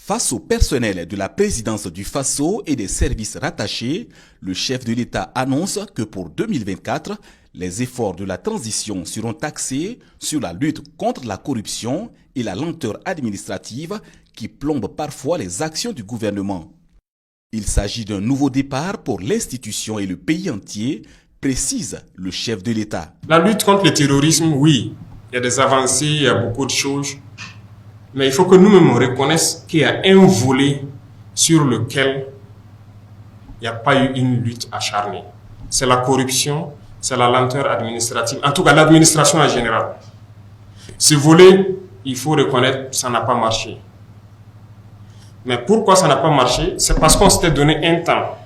Face au personnel de la présidence du Faso et des services rattachés, le chef de l'État annonce que pour 2024, les efforts de la transition seront axés sur la lutte contre la corruption et la lenteur administrative qui plombe parfois les actions du gouvernement. Il s'agit d'un nouveau départ pour l'institution et le pays entier, précise le chef de l'État. La lutte contre le terrorisme, oui, il y a des avancées, il y a beaucoup de choses. Mais il faut que nous-mêmes reconnaissions qu'il y a un volet sur lequel il n'y a pas eu une lutte acharnée. C'est la corruption, c'est la lenteur administrative, en tout cas l'administration en général. Ce volet, il faut reconnaître, ça n'a pas marché. Mais pourquoi ça n'a pas marché? C'est parce qu'on s'était donné un temps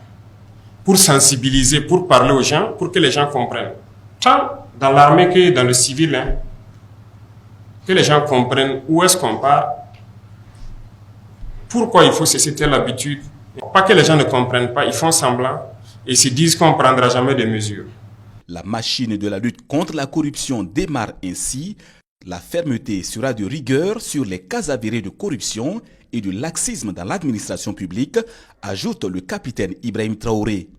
pour sensibiliser, pour parler aux gens, pour que les gens comprennent. Tant dans l'armée que dans le civil, que les gens comprennent où est-ce qu'on part, pourquoi il faut cesser telle habitude. Pas que les gens ne comprennent pas, ils font semblant et se disent qu'on ne prendra jamais de mesures. La machine de la lutte contre la corruption démarre ainsi. La fermeté sera de rigueur sur les cas avérés de corruption et de laxisme dans l'administration publique, ajoute le capitaine Ibrahim Traoré.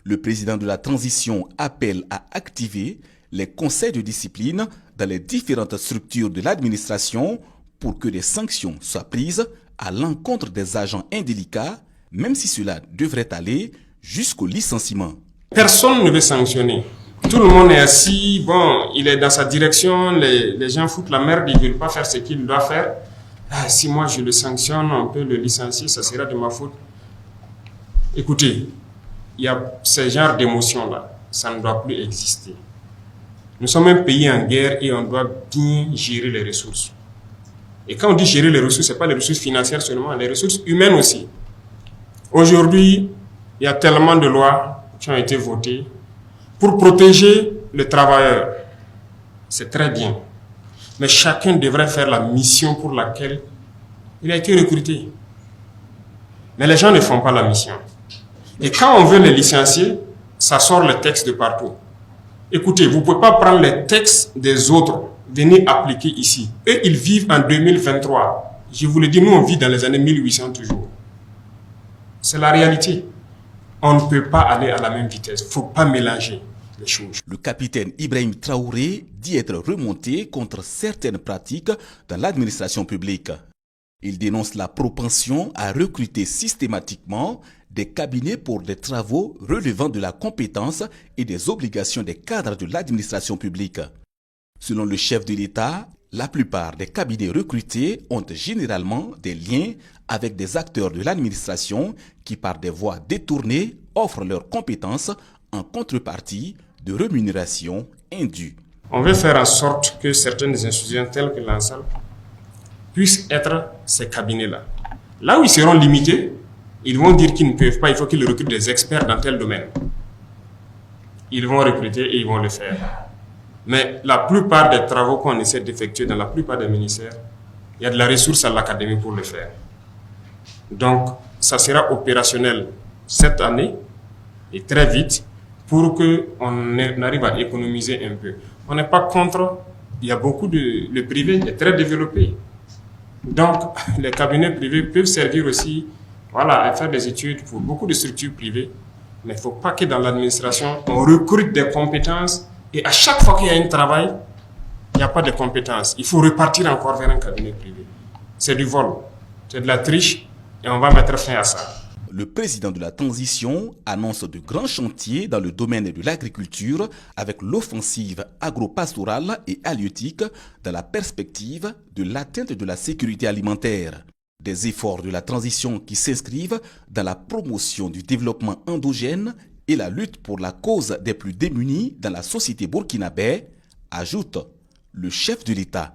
Le président de la transition appelle à activer les conseils de discipline dans les différentes structures de l'administration pour que des sanctions soient prises à l'encontre des agents indélicats, même si cela devrait aller jusqu'au licenciement. Personne ne veut sanctionner. Tout le monde est assis, bon, il est dans sa direction, les gens foutent la merde, ils ne veulent pas faire ce qu'il doit faire. Ah, si moi je le sanctionne, on peut le licencier, ça sera de ma faute. Écoutez, il y a ce genre d'émotions-là, ça ne doit plus exister. Nous sommes un pays en guerre et on doit bien gérer les ressources. Et quand on dit gérer les ressources, ce n'est pas les ressources financières seulement, les ressources humaines aussi. Aujourd'hui, il y a tellement de lois qui ont été votées pour protéger le travailleur. C'est très bien. Mais chacun devrait faire la mission pour laquelle il a été recruté. Mais les gens ne font pas la mission. Et quand on veut les licencier, ça sort les textes de partout. Écoutez, vous ne pouvez pas prendre les textes des autres, venir appliquer ici. Eux, ils vivent en 2023. Je vous le dis, nous, on vit dans les années 1800 toujours. C'est la réalité. On ne peut pas aller à la même vitesse. Il ne faut pas mélanger les choses. Le capitaine Ibrahim Traoré dit être remonté contre certaines pratiques dans l'administration publique. Il dénonce la propension à recruter systématiquement des cabinets pour des travaux relevant de la compétence et des obligations des cadres de l'administration publique. Selon le chef de l'État, la plupart des cabinets recrutés ont généralement des liens avec des acteurs de l'administration qui, par des voies détournées, offrent leurs compétences en contrepartie de rémunération indue. On veut faire en sorte que certaines institutions telles que l'ANSAL puissent être ces cabinets-là. Là où ils seront limités, ils vont dire qu'ils ne peuvent pas, il faut qu'ils recrutent des experts dans tel domaine. Ils vont recruter et ils vont le faire. Mais la plupart des travaux qu'on essaie d'effectuer dans la plupart des ministères, il y a de la ressource à l'académie pour le faire. Donc, ça sera opérationnel cette année et très vite pour qu'on arrive à économiser un peu. On n'est pas contre, il y a beaucoup de... Le privé est très développé. Donc, les cabinets privés peuvent servir aussi à faire des études pour beaucoup de structures privées. Mais il ne faut pas que dans l'administration, on recrute des compétences et à chaque fois qu'il y a un travail, il n'y a pas de compétences. Il faut repartir encore vers un cabinet privé. C'est du vol, c'est de la triche et on va mettre fin à ça. Le président de la transition annonce de grands chantiers dans le domaine de l'agriculture avec l'offensive agro-pastorale et halieutique dans la perspective de l'atteinte de la sécurité alimentaire. Des efforts de la transition qui s'inscrivent dans la promotion du développement endogène et la lutte pour la cause des plus démunis dans la société burkinabé, ajoute le chef de l'État.